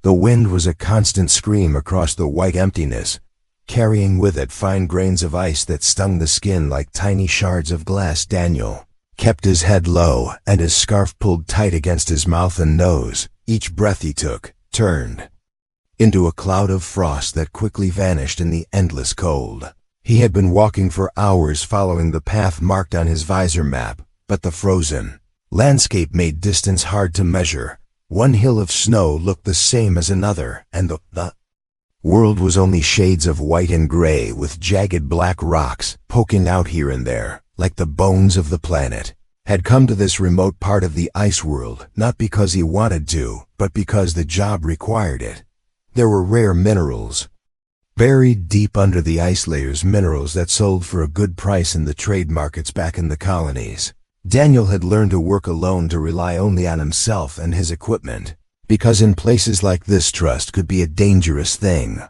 The wind was a constant scream across the white emptiness, carrying with it fine grains of ice that stung the skin like tiny shards of glass. Daniel kept his head low and his scarf pulled tight against his mouth and nose. Each breath he took turned into a cloud of frost that quickly vanished in the endless cold. He had been walking for hours following the path marked on his visor map, but the frozen landscape made distance hard to measure. One hill of snow looked the same as another, and the world was only shades of white and gray with jagged black rocks poking out here and there, like the bones of the planet. Had come to this remote part of the ice world, not because he wanted to, but because the job required it. There were rare minerals buried deep under the ice layers, minerals that sold for a good price in the trade markets back in the colonies. Daniel had learned to work alone, to rely only on himself and his equipment, because in places like this trust could be a dangerous thing.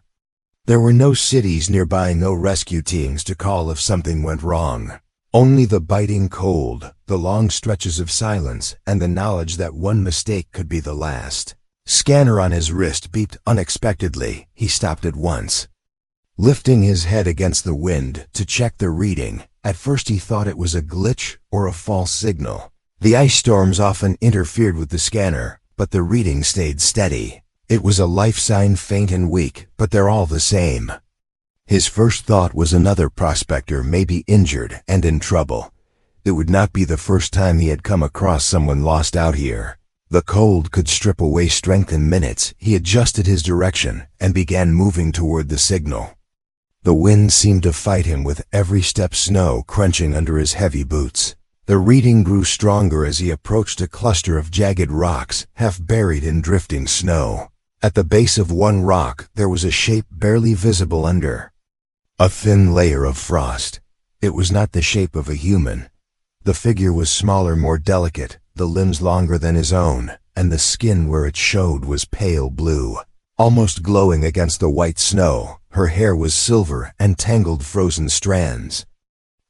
There were no cities nearby, no rescue teams to call if something went wrong. Only the biting cold, the long stretches of silence, and the knowledge that one mistake could be the last. Scanner on his wrist beeped unexpectedly. He stopped at once, lifting his head against the wind to check the reading. At first he thought it was a glitch or a false signal. The ice storms often interfered with the scanner, but the reading stayed steady. It was a life sign, faint and weak, but they're all the same. His first thought was another prospector, maybe injured and in trouble. It would not be the first time he had come across someone lost out here. The cold could strip away strength in minutes. He adjusted his direction and began moving toward the signal. The wind seemed to fight him with every step, snow crunching under his heavy boots. The reading grew stronger as he approached a cluster of jagged rocks, half buried in drifting snow. At the base of one rock, there was a shape barely visible under a thin layer of frost. It was not the shape of a human. The figure was smaller, more delicate, the limbs longer than his own, and the skin where it showed was pale blue, almost glowing against the white snow. Her hair was silver and tangled frozen strands,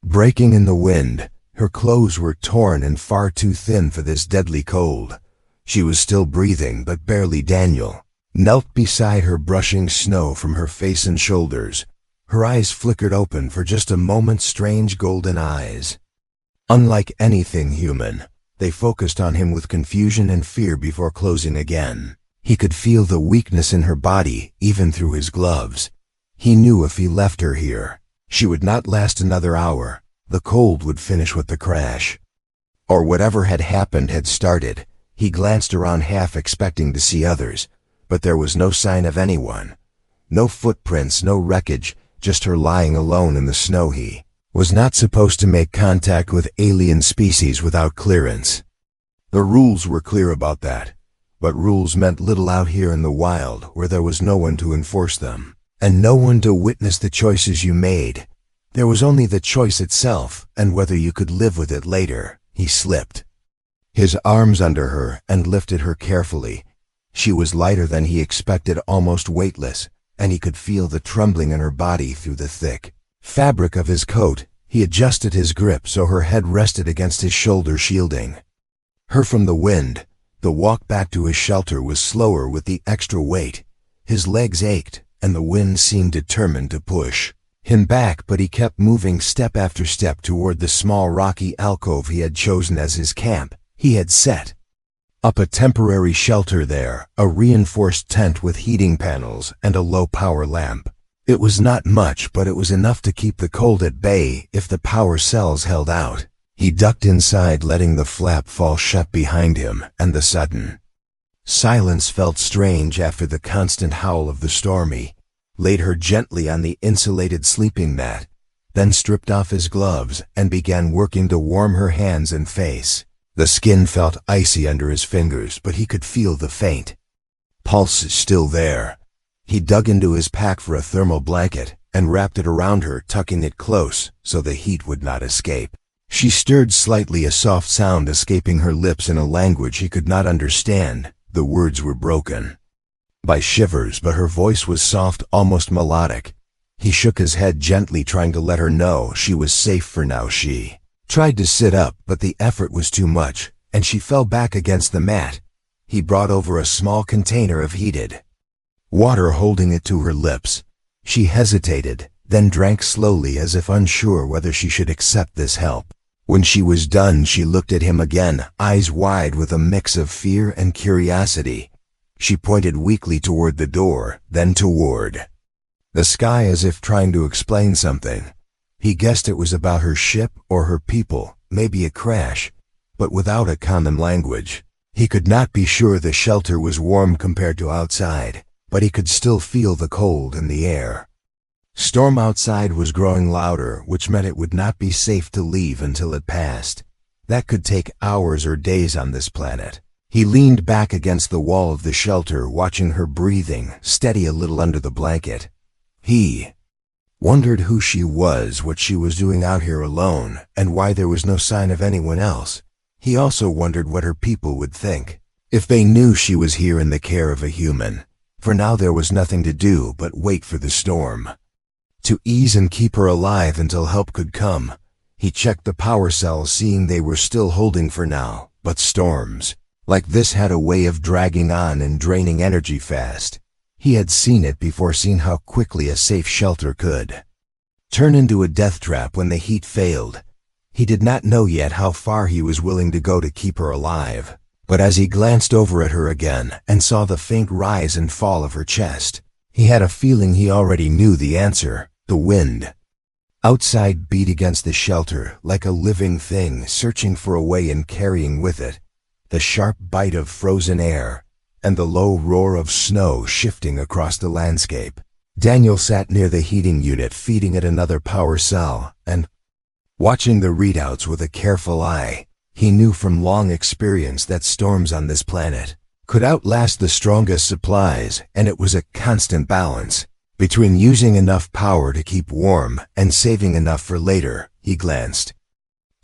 breaking in the wind. Her clothes were torn and far too thin for this deadly cold. She was still breathing, but barely. Daniel knelt beside her, brushing snow from her face and shoulders. Her eyes flickered open for just a moment, strange golden eyes. Unlike anything human, they focused on him with confusion and fear before closing again. He could feel the weakness in her body, even through his gloves. He knew if he left her here, she would not last another hour. The cold would finish with the crash. Or whatever had happened had started. He glanced around, half expecting to see others, but there was no sign of anyone. No footprints, no wreckage, just her lying alone in the snow. He was not supposed to make contact with alien species without clearance. The rules were clear about that, but rules meant little out here in the wild, where there was no one to enforce them, and no one to witness the choices you made. There was only the choice itself, and whether you could live with it later. He slipped his arms under her and lifted her carefully. She was lighter than he expected, almost weightless, and he could feel the trembling in her body through the thick fabric of his coat. He adjusted his grip so her head rested against his shoulder, shielding her from the wind. The walk back to his shelter was slower with the extra weight. His legs ached, and the wind seemed determined to push him back, but he kept moving step after step toward the small rocky alcove he had chosen as his camp. He had set up a temporary shelter there, a reinforced tent with heating panels and a low-power lamp. It was not much, but it was enough to keep the cold at bay if the power cells held out. He ducked inside, letting the flap fall shut behind him, and the sudden silence felt strange after the constant howl of the storm. He laid her gently on the insulated sleeping mat, then stripped off his gloves and began working to warm her hands and face. The skin felt icy under his fingers, but he could feel the faint pulse still there. He dug into his pack for a thermal blanket and wrapped it around her, tucking it close so the heat would not escape. She stirred slightly, a soft sound escaping her lips in a language he could not understand. The words were broken by shivers, but her voice was soft, almost melodic. He shook his head gently, trying to let her know she was safe for now. She tried to sit up, but the effort was too much, and she fell back against the mat. He brought over a small container of heated water holding it to her lips. She hesitated, then drank slowly as if unsure whether she should accept this help. When she was done, she looked at him again, eyes wide with a mix of fear and curiosity. She pointed weakly toward the door, then toward the sky as if trying to explain something. He guessed it was about her ship or her people, maybe a crash, but without a common language. He could not be sure the shelter was warm compared to outside, but he could still feel the cold in the air. Storm outside was growing louder, which meant it would not be safe to leave until it passed. That could take hours or days on this planet. He leaned back against the wall of the shelter, watching her breathing, steady a little under the blanket. He wondered who she was, what she was doing out here alone, and why there was no sign of anyone else. He also wondered what her people would think, if they knew she was here in the care of a human. For now there was nothing to do but wait for the storm to ease and keep her alive until help could come. He checked the power cells, seeing they were still holding for now, but storms like this had a way of dragging on and draining energy fast. He had seen it before, seen how quickly a safe shelter could turn into a death trap when the heat failed. He did not know yet how far he was willing to go to keep her alive, but as he glanced over at her again and saw the faint rise and fall of her chest, he had a feeling he already knew the answer. The wind outside beat against the shelter like a living thing, searching for a way and carrying with it the sharp bite of frozen air and the low roar of snow shifting across the landscape. Daniel sat near the heating unit, feeding it another power cell and watching the readouts with a careful eye. He knew from long experience that storms on this planet could outlast the strongest supplies, and it was a constant balance between using enough power to keep warm and saving enough for later. He glanced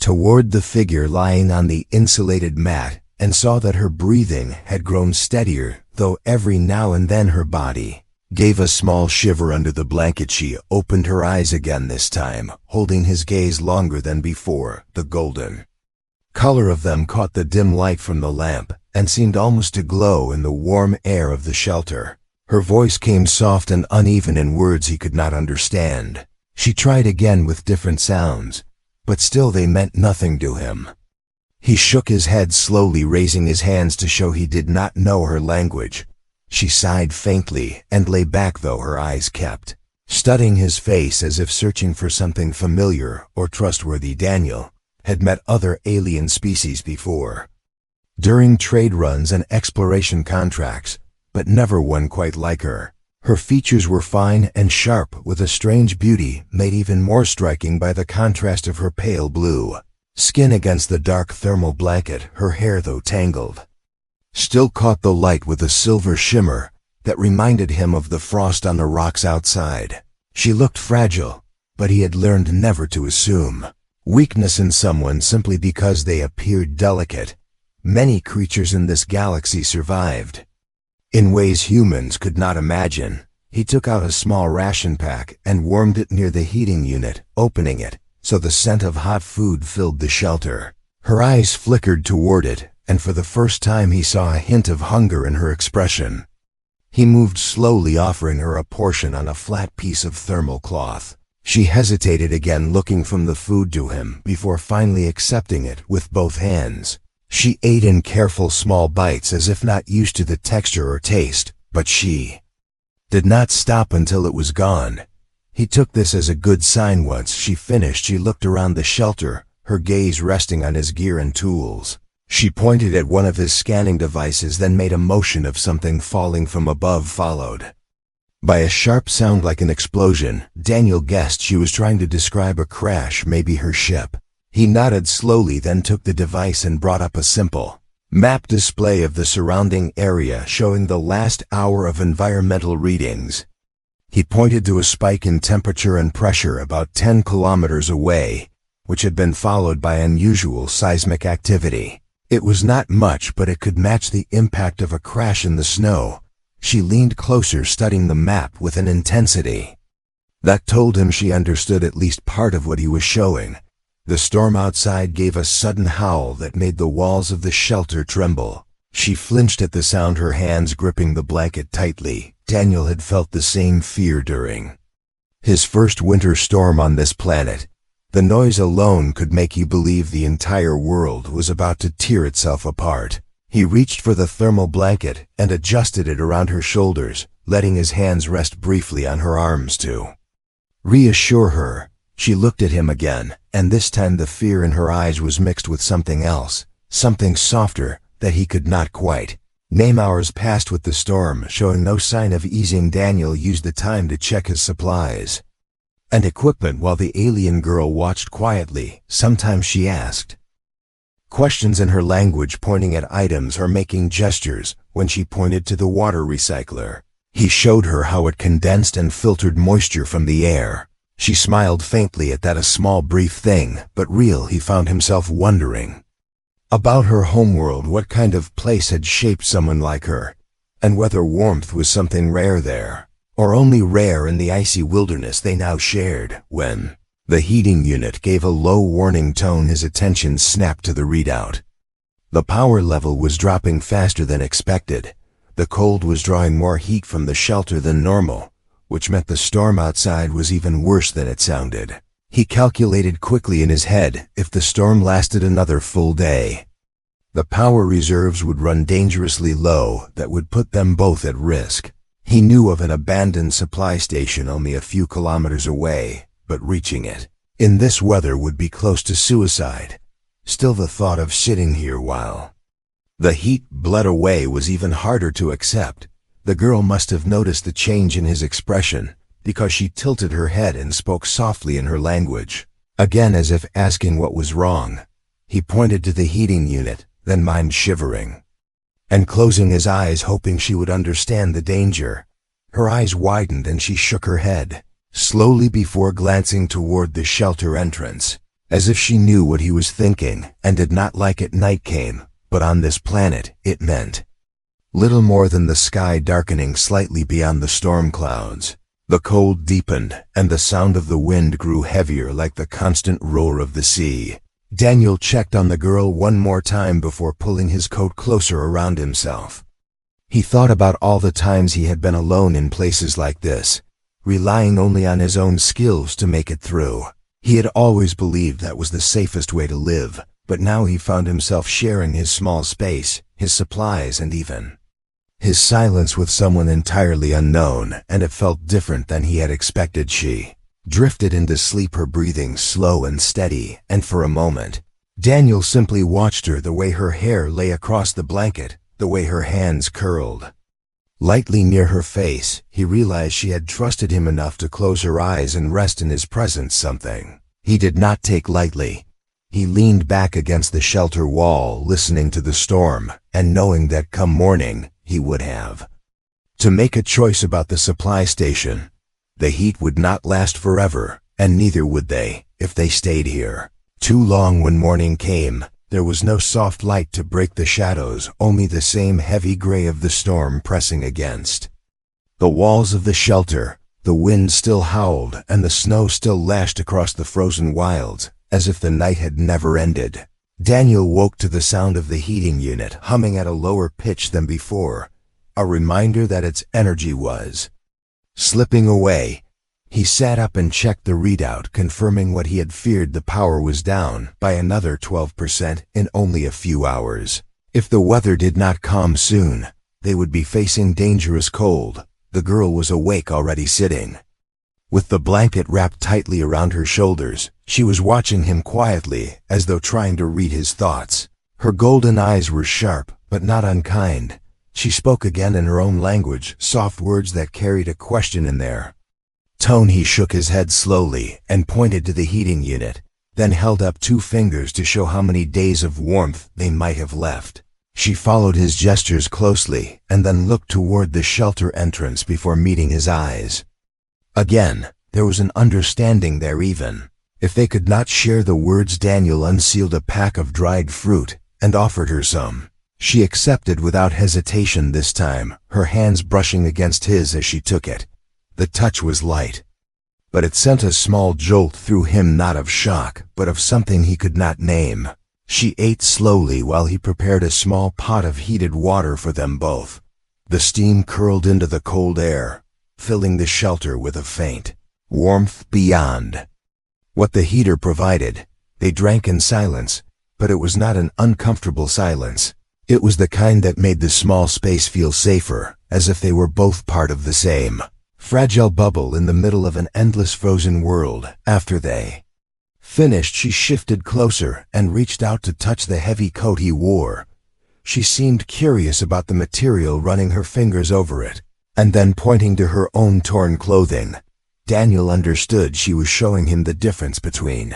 toward the figure lying on the insulated mat and saw that her breathing had grown steadier, though every now and then her body gave a small shiver under the blanket. She opened her eyes again, this time holding his gaze longer than before. The golden color of them caught the dim light from the lamp and seemed almost to glow in the warm air of the shelter. Her voice came soft and uneven in words he could not understand. She tried again with different sounds, but still they meant nothing to him. He shook his head slowly, raising his hands to show he did not know her language. She sighed faintly and lay back, though her eyes kept studying his face as if searching for something familiar or trustworthy. Daniel had met other alien species before, during trade runs and exploration contracts, but never one quite like her. Her features were fine and sharp, with a strange beauty made even more striking by the contrast of her pale blue skin against the dark thermal blanket. Her hair, though tangled, still caught the light with a silver shimmer that reminded him of the frost on the rocks outside. She looked fragile, but he had learned never to assume weakness in someone simply because they appeared delicate. Many creatures in this galaxy survived in ways humans could not imagine. He took out a small ration pack and warmed it near the heating unit, opening it so the scent of hot food filled the shelter. Her eyes flickered toward it, and for the first time he saw a hint of hunger in her expression. He moved slowly, offering her a portion on a flat piece of thermal cloth. She hesitated again, looking from the food to him, before finally accepting it with both hands. She ate in careful small bites, as if not used to the texture or taste, but she did not stop until it was gone. He took this as a good sign. Once she finished, she looked around the shelter, her gaze resting on his gear and tools. She pointed at one of his scanning devices, then made a motion of something falling from above, followed by a sharp sound like an explosion. Daniel guessed she was trying to describe a crash, maybe her ship. He nodded slowly, then took the device and brought up a simple map display of the surrounding area, showing the last hour of environmental readings. He pointed to a spike in temperature and pressure about 10 kilometers away, which had been followed by unusual seismic activity. It was not much, but it could match the impact of a crash in the snow. She leaned closer, studying the map with an intensity that told him she understood at least part of what he was showing. The storm outside gave a sudden howl that made the walls of the shelter tremble. She flinched at the sound, her hands gripping the blanket tightly. Daniel had felt the same fear during his first winter storm on this planet. The noise alone could make you believe the entire world was about to tear itself apart. He reached for the thermal blanket and adjusted it around her shoulders, letting his hands rest briefly on her arms to reassure her. She looked at him again, and this time the fear in her eyes was mixed with something else, something softer that he could not quite name. Hours passed with the storm showing no sign of easing. Daniel used the time to check his supplies and equipment while the alien girl watched quietly. Sometimes she asked questions in her language, pointing at items or making gestures. When she pointed to the water recycler, he showed her how it condensed and filtered moisture from the air. She smiled faintly at that, a small brief thing, but real. He found himself wondering about her homeworld, what kind of place had shaped someone like her, and whether warmth was something rare there, or only rare in the icy wilderness they now shared. When the heating unit gave a low warning tone, his attention snapped to the readout. The power level was dropping faster than expected. The cold was drawing more heat from the shelter than normal, which meant the storm outside was even worse than it sounded. He calculated quickly in his head, if the storm lasted another full day, the power reserves would run dangerously low. That would put them both at risk. He knew of an abandoned supply station only a few kilometers away, but reaching it in this weather would be close to suicide. Still, the thought of sitting here while the heat bled away was even harder to accept. The girl must have noticed the change in his expression, because she tilted her head and spoke softly in her language. Again, as if asking what was wrong, he pointed to the heating unit, then mind shivering and closing his eyes, hoping she would understand the danger. Her eyes widened and she shook her head slowly before glancing toward the shelter entrance, as if she knew what he was thinking and did not like it. Night came, but on this planet it meant little more than the sky darkening slightly beyond the storm clouds. The cold deepened, and the sound of the wind grew heavier, like the constant roar of the sea. Daniel checked on the girl one more time before pulling his coat closer around himself. He thought about all the times he had been alone in places like this, relying only on his own skills to make it through. He had always believed that was the safest way to live, but now he found himself sharing his small space, his supplies, and even his silence with someone entirely unknown, and it felt different than he had expected. She drifted into sleep, her breathing slow and steady, and for a moment, Daniel simply watched her, the way her hair lay across the blanket, the way her hands curled lightly near her face. He realized she had trusted him enough to close her eyes and rest in his presence, something he did not take lightly. He leaned back against the shelter wall, listening to the storm, and knowing that come morning, he would have to make a choice about the supply station. The heat would not last forever, and neither would they if they stayed here too long. When morning came, there was no soft light to break the shadows, only the same heavy gray of the storm pressing against the walls of the shelter. The wind still howled, and the snow still lashed across the frozen wilds, as if the night had never ended. Daniel woke to the sound of the heating unit humming at a lower pitch than before, a reminder that its energy was slipping away. He sat up and checked the readout, confirming what he had feared. The power was down by another 12% in only a few hours. If the weather did not calm soon, they would be facing dangerous cold. The girl was awake already, sitting with the blanket wrapped tightly around her shoulders. She was watching him quietly, as though trying to read his thoughts. Her golden eyes were sharp, but not unkind. She spoke again in her own language, soft words that carried a question in their tone. He shook his head slowly and pointed to the heating unit, then held up 2 fingers to show how many days of warmth they might have left. She followed his gestures closely and then looked toward the shelter entrance before meeting his eyes. Again, there was an understanding there, even if they could not share the words. Daniel unsealed a pack of dried fruit and offered her some. She accepted without hesitation this time, her hands brushing against his as she took it. The touch was light, but it sent a small jolt through him, not of shock, but of something he could not name. She ate slowly while he prepared a small pot of heated water for them both. The steam curled into the cold air, filling the shelter with a faint warmth beyond what the heater provided. They drank in silence, but it was not an uncomfortable silence. It was the kind that made the small space feel safer, as if they were both part of the same fragile bubble in the middle of an endless frozen world. After they finished, she shifted closer and reached out to touch the heavy coat he wore. She seemed curious about the material, running her fingers over it, and then pointing to her own torn clothing. Daniel understood she was showing him the difference between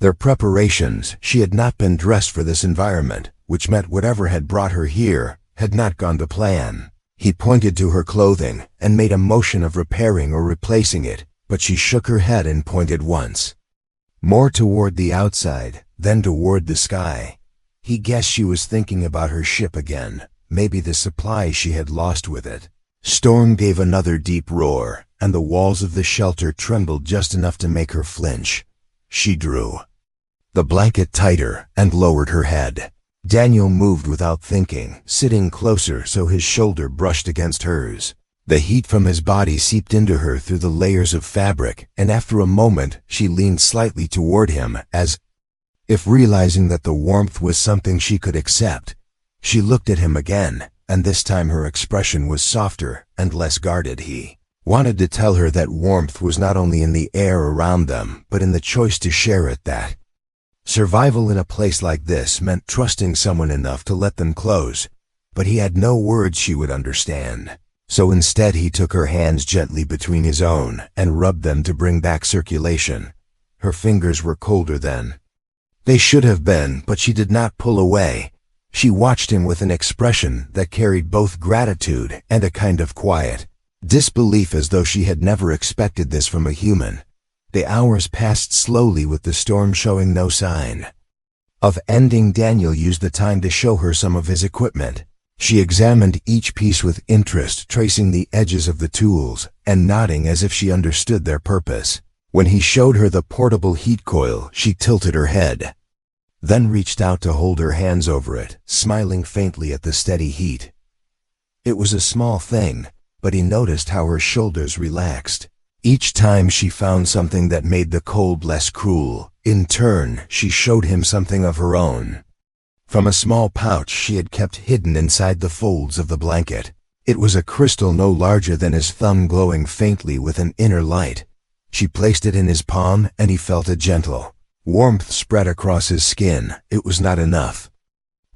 their preparations. She had not been dressed for this environment, which meant whatever had brought her here had not gone to plan. He pointed to her clothing and made a motion of repairing or replacing it, but she shook her head and pointed once more toward the outside, then toward the sky. He guessed she was thinking about her ship again, maybe the supplies she had lost with it. Storm gave another deep roar, and the walls of the shelter trembled just enough to make her flinch. She drew the blanket tighter and lowered her head. Daniel moved without thinking, sitting closer so his shoulder brushed against hers. The heat from his body seeped into her through the layers of fabric, and after a moment she leaned slightly toward him, as if realizing that the warmth was something she could accept. She looked at him again, and this time her expression was softer and less guarded. He wanted to tell her that warmth was not only in the air around them, but in the choice to share it. That survival in a place like this meant trusting someone enough to let them close, but he had no words she would understand. So instead he took her hands gently between his own and rubbed them to bring back circulation. Her fingers were colder than they should have been, but she did not pull away. She watched him with an expression that carried both gratitude and a kind of quiet disbelief, as though she had never expected this from a human. The hours passed slowly, with the storm showing no sign of ending. Daniel used the time to show her some of his equipment. She examined each piece with interest, tracing the edges of the tools and nodding as if she understood their purpose. When he showed her the portable heat coil, she tilted her head, then reached out to hold her hands over it, smiling faintly at the steady heat. It was a small thing, but he noticed how her shoulders relaxed. Each time she found something that made the cold less cruel. In turn, she showed him something of her own, from a small pouch she had kept hidden inside the folds of the blanket. It was a crystal no larger than his thumb, glowing faintly with an inner light. She placed it in his palm, and he felt a gentle warmth spread across his skin. It was not enough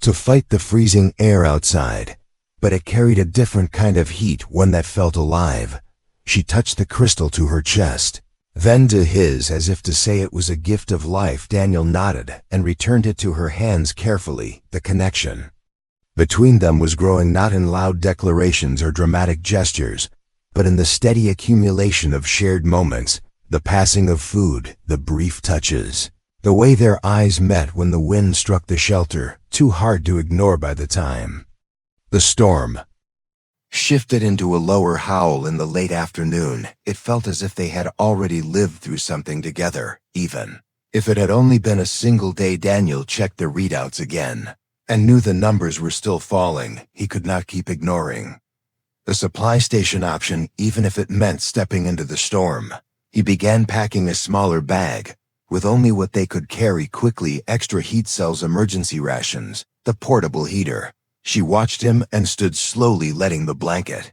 to fight the freezing air outside, but it carried a different kind of heat, one that felt alive. She touched the crystal to her chest, then to his, as if to say it was a gift of life. Daniel nodded and returned it to her hands carefully. The connection between them was growing, not in loud declarations or dramatic gestures, but in the steady accumulation of shared moments, the passing of food, the brief touches, the way their eyes met when the wind struck the shelter, too hard to ignore by the time the storm shifted into a lower howl in the late afternoon. It felt as if they had already lived through something together, even if it had only been a single day. Daniel checked the readouts again and knew the numbers were still falling. He could not keep ignoring the supply station option, even if it meant stepping into the storm. He began packing a smaller bag, with only what they could carry quickly: extra heat cells, emergency rations, the portable heater. She watched him and stood slowly, letting the blanket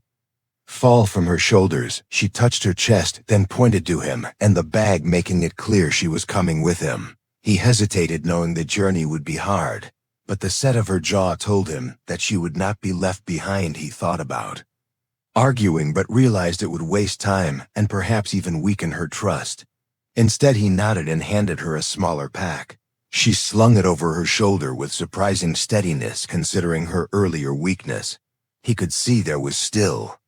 fall from her shoulders. She touched her chest, then pointed to him and the bag, making it clear she was coming with him. He hesitated, knowing the journey would be hard, but the set of her jaw told him that she would not be left behind. He thought about arguing, but realized it would waste time and perhaps even weaken her trust. Instead, he nodded and handed her a smaller pack. She slung it over her shoulder with surprising steadiness, considering her earlier weakness. He could see there was still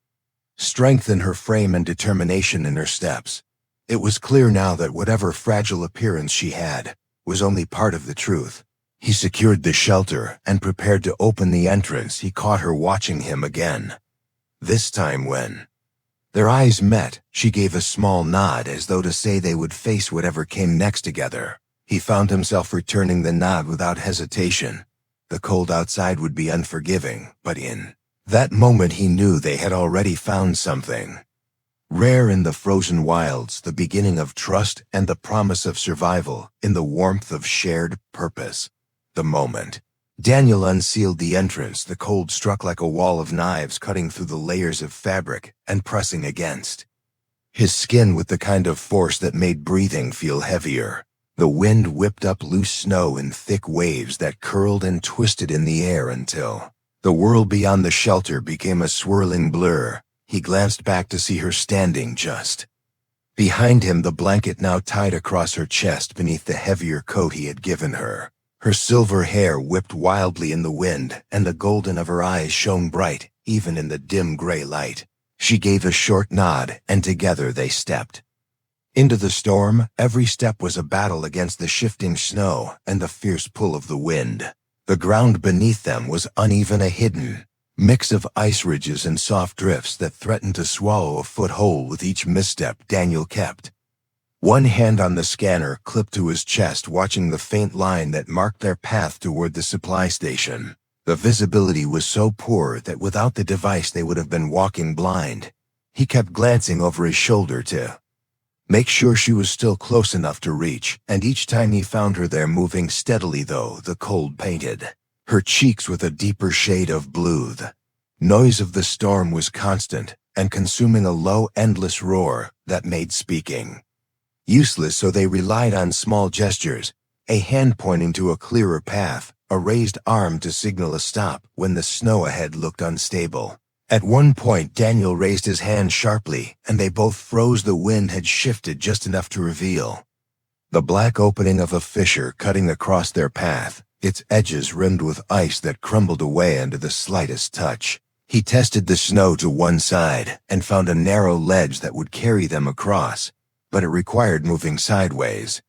strength in her frame and determination in her steps. It was clear now that whatever fragile appearance she had was only part of the truth. He secured the shelter and prepared to open the entrance. He caught her watching him again. This time, when their eyes met, she gave a small nod, as though to say they would face whatever came next together. He found himself returning the nod without hesitation. The cold outside would be unforgiving, but in That moment he knew they had already found something rare in the frozen wilds, the beginning of trust and the promise of survival in the warmth of shared purpose. The moment Daniel unsealed the entrance, the cold struck like a wall of knives cutting through the layers of fabric and pressing against his skin with the kind of force that made breathing feel heavier. The wind whipped up loose snow in thick waves that curled and twisted in the air until the world beyond the shelter became a swirling blur. He glanced back to see her standing just behind him, the blanket now tied across her chest beneath the heavier coat he had given her. Her silver hair whipped wildly in the wind, and the golden of her eyes shone bright, even in the dim gray light. She gave a short nod, and together they stepped into the storm. Every step was a battle against the shifting snow and the fierce pull of the wind. The ground beneath them was uneven, a hidden mix of ice ridges and soft drifts that threatened to swallow a foot whole with each misstep. Daniel kept one hand on the scanner clipped to his chest, watching the faint line that marked their path toward the supply station. The visibility was so poor that without the device they would have been walking blind. He kept glancing over his shoulder to make sure she was still close enough to reach, and each time he found her there, moving steadily, though the cold painted her cheeks with a deeper shade of blue. The noise of the storm was constant and consuming, a low, endless roar that made speaking useless, so they relied on small gestures, a hand pointing to a clearer path, a raised arm to signal a stop when the snow ahead looked unstable. At one point, Daniel raised his hand sharply, and they both froze. The wind had shifted just enough to reveal the black opening of a fissure cutting across their path, its edges rimmed with ice that crumbled away under the slightest touch. He tested the snow to one side and found a narrow ledge that would carry them across, but it required moving sideways.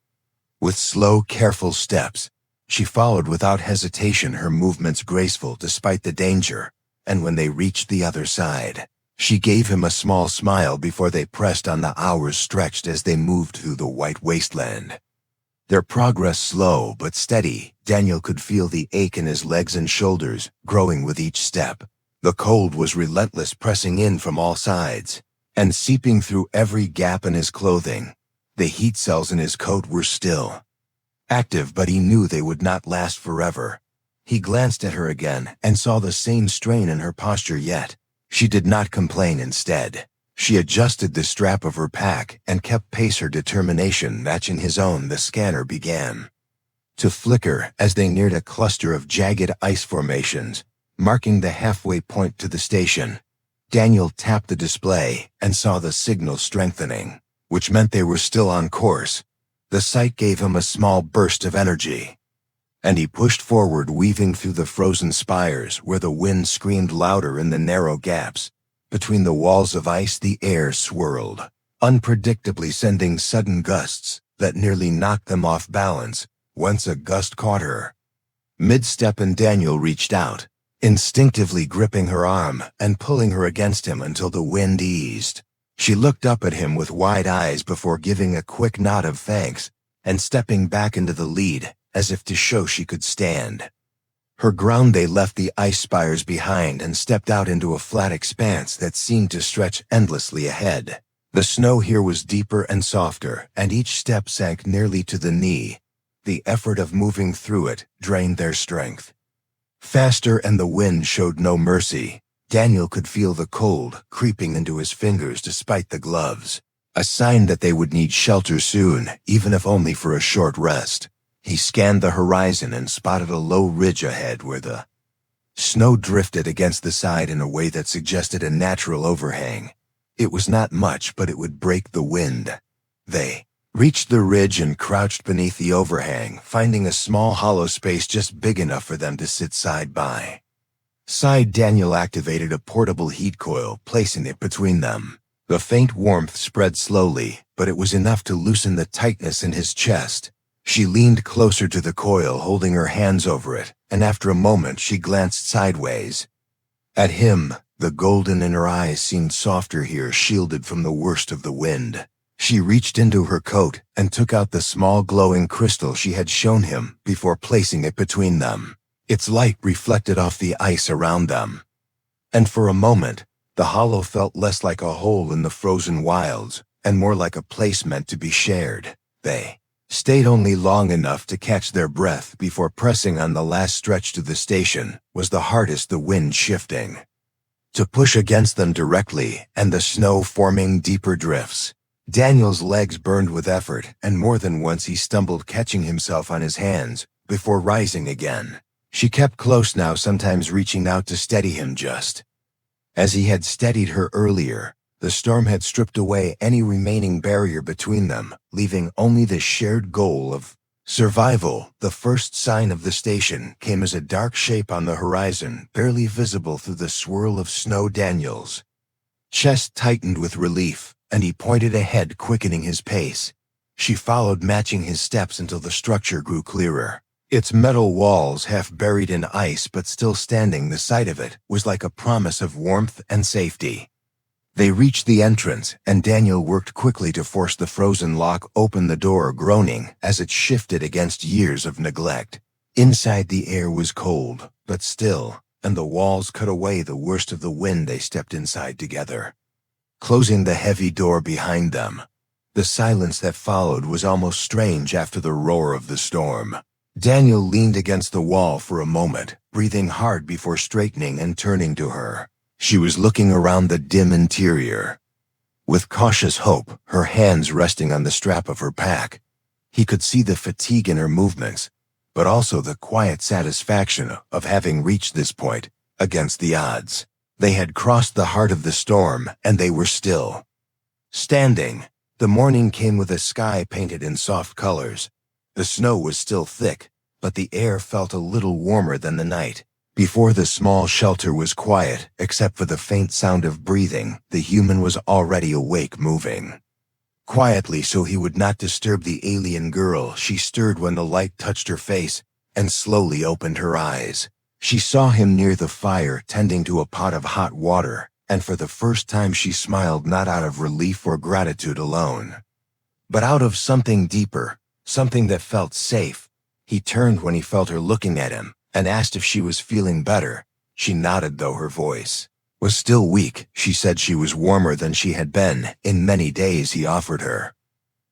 With slow, careful steps, she followed without hesitation, her movements graceful despite the danger, and when they reached the other side, she gave him a small smile before they pressed on. The hours stretched as they moved through the white wasteland. Their progress slow but steady. Daniel could feel the ache in his legs and shoulders growing with each step. The cold was relentless, pressing in from all sides and seeping through every gap in his clothing. The heat cells in his coat were still active, but he knew they would not last forever. He glanced at her again and saw the same strain in her posture, yet she did not complain. Instead, she adjusted the strap of her pack and kept pace, her determination matching his own. The scanner began to flicker as they neared a cluster of jagged ice formations, marking the halfway point to the station. Daniel tapped the display and saw the signal strengthening, which meant they were still on course. The sight gave him a small burst of energy, and he pushed forward, weaving through the frozen spires where the wind screamed louder in the narrow gaps. Between the walls of ice, the air swirled unpredictably, sending sudden gusts that nearly knocked them off balance. Once a gust caught her mid-step, and Daniel reached out, instinctively gripping her arm and pulling her against him until the wind eased. She looked up at him with wide eyes before giving a quick nod of thanks and stepping back into the lead as if to show she could stand her ground. They left the ice spires behind and stepped out into a flat expanse that seemed to stretch endlessly ahead. The snow here was deeper and softer, and each step sank nearly to the knee. The effort of moving through it drained their strength faster, and the wind showed no mercy. Daniel could feel the cold creeping into his fingers despite the gloves, a sign that they would need shelter soon, even if only for a short rest. He scanned the horizon and spotted a low ridge ahead where the snow drifted against the side in a way that suggested a natural overhang. It was not much, but it would break the wind. They reached the ridge and crouched beneath the overhang, finding a small hollow space just big enough for them to sit side by side. Daniel activated a portable heat coil, placing it between them. The faint warmth spread slowly, but it was enough to loosen the tightness in his chest. She leaned closer to the coil, holding her hands over it, and after a moment she glanced sideways at him. The golden in her eyes seemed softer here, shielded from the worst of the wind. She reached into her coat and took out the small glowing crystal she had shown him before placing it between them. Its light reflected off the ice around them And for a moment, the hollow felt less like a hole in the frozen wilds, and more like a place meant to be shared. They stayed only long enough to catch their breath before pressing on the last stretch to the station was the hardest, the wind shifting to push against them directly and the snow forming deeper drifts. Daniel's legs burned with effort, and more than once he stumbled, catching himself on his hands before rising again. She kept close now, sometimes reaching out to steady him just as he had steadied her earlier. The storm had stripped away any remaining barrier between them, leaving only the shared goal of survival. The first sign of the station came as a dark shape on the horizon, barely visible through the swirl of snow. Daniel's chest tightened with relief, and he pointed ahead, quickening his pace. She followed, matching his steps until the structure grew clearer. Its metal walls, half buried in ice but still standing, the sight of it was like a promise of warmth and safety. They reached the entrance, and Daniel worked quickly to force the frozen lock open, the door groaning as it shifted against years of neglect. Inside, the air was cold, but still, and the walls cut away the worst of the wind. They stepped inside together, closing the heavy door behind them. The silence that followed was almost strange after the roar of the storm. Daniel leaned against the wall for a moment, breathing hard before straightening and turning to her. She was looking around the dim interior with cautious hope, her hands resting on the strap of her pack. He could see the fatigue in her movements, but also the quiet satisfaction of having reached this point against the odds. They had crossed the heart of the storm, and they were still standing. The morning came with a sky painted in soft colors. The snow was still thick, but the air felt a little warmer than the night. Before the small shelter was quiet, except for the faint sound of breathing, the human was already awake, moving quietly so he would not disturb the alien girl. She stirred when the light touched her face and slowly opened her eyes. She saw him near the fire, tending to a pot of hot water, and for the first time she smiled, not out of relief or gratitude alone, but out of something deeper, something that felt safe. He turned when he felt her looking at him and asked if she was feeling better. She nodded, though her voice was still weak. She said she was warmer than she had been in many days. He offered her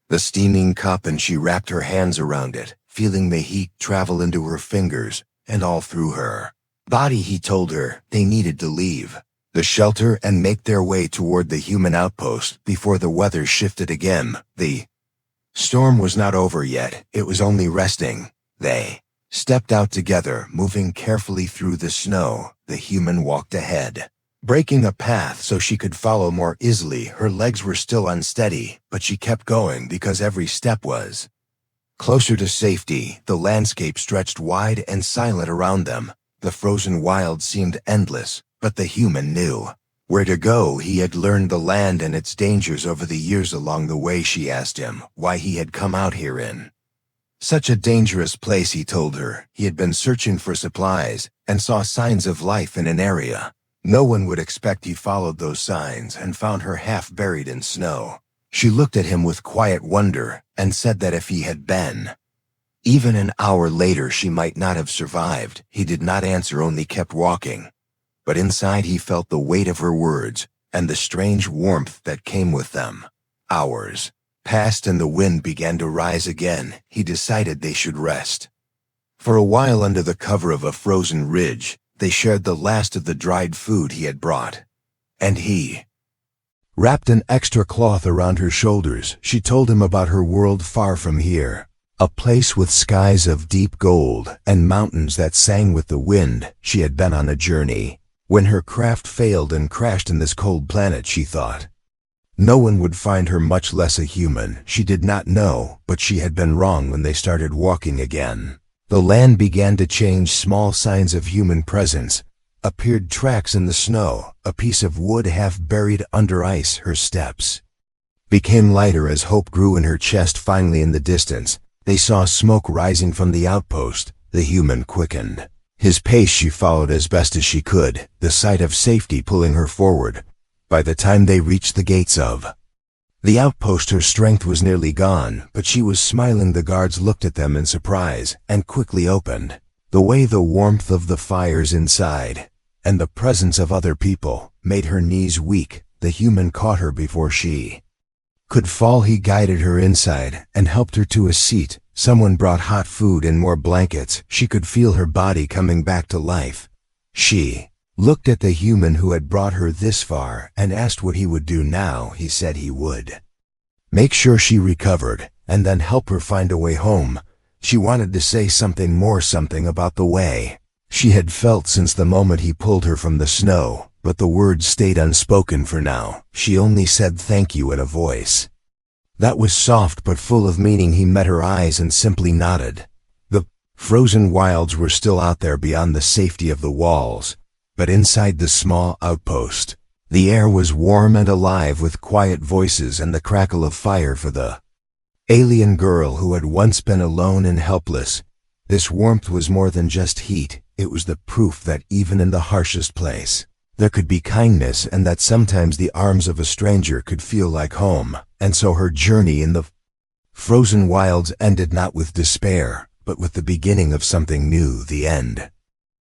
the steaming cup, and she wrapped her hands around it, feeling the heat travel into her fingers and all through her body. He told her they needed to leave the shelter and make their way toward the human outpost before the weather shifted again. The storm was not over yet, it was only resting. They stepped out together, moving carefully through the snow. The human walked ahead, breaking a path so she could follow more easily. Her legs were still unsteady, but she kept going because every step was closer to safety. The landscape stretched wide and silent around them. The frozen wild seemed endless, but the human knew where to go. He had learned the land and its dangers over the years. Along the way, she asked him why he had come out here in such a dangerous place. He told her he had been searching for supplies and saw signs of life in an area no one would expect. He followed those signs and found her half buried in snow. She looked at him with quiet wonder and said that if he had been even an hour later, she might not have survived. He did not answer, only kept walking. But inside he felt the weight of her words and the strange warmth that came with them. Hours passed and the wind began to rise again. He decided they should rest for a while under the cover of a frozen ridge. They shared the last of the dried food he had brought, and he wrapped an extra cloth around her shoulders. She told him about her world far from here, a place with skies of deep gold and mountains that sang with the wind. She had been on a journey when her craft failed and crashed in this cold planet. She thought no one would find her, much less a human. She did not know, but she had been wrong. When they started walking again, the land began to change. Small signs of human presence appeared, tracks in the snow, a piece of wood half buried under ice. Her steps became lighter as hope grew in her chest. Finally, in the distance, they saw smoke rising from the outpost. The human quickened his pace. She followed as best as she could, the sight of safety pulling her forward. By the time they reached the gates of the outpost, her strength was nearly gone, but she was smiling. The guards looked at them in surprise and quickly opened the way. The warmth of the fires inside and the presence of other people made her knees weak. The human caught her before she could fall. He guided her inside and helped her to a seat. Someone brought hot food and more blankets. She could feel her body coming back to life. She looked at the human who had brought her this far and asked what he would do now. He said he would make sure she recovered and then help her find a way home. She wanted to say something more, something about the way she had felt since the moment he pulled her from the snow, but the words stayed unspoken for now. She only said thank you in a voice that was soft but full of meaning. He met her eyes and simply nodded. The frozen wilds were still out there beyond the safety of the walls, but inside the small outpost, the air was warm and alive with quiet voices and the crackle of fire for the alien girl who had once been alone and helpless. This warmth was more than just heat. It was the proof that even in the harshest place, there could be kindness, and that sometimes the arms of a stranger could feel like home. And so her journey in the frozen wilds ended not with despair, but with the beginning of something new, the end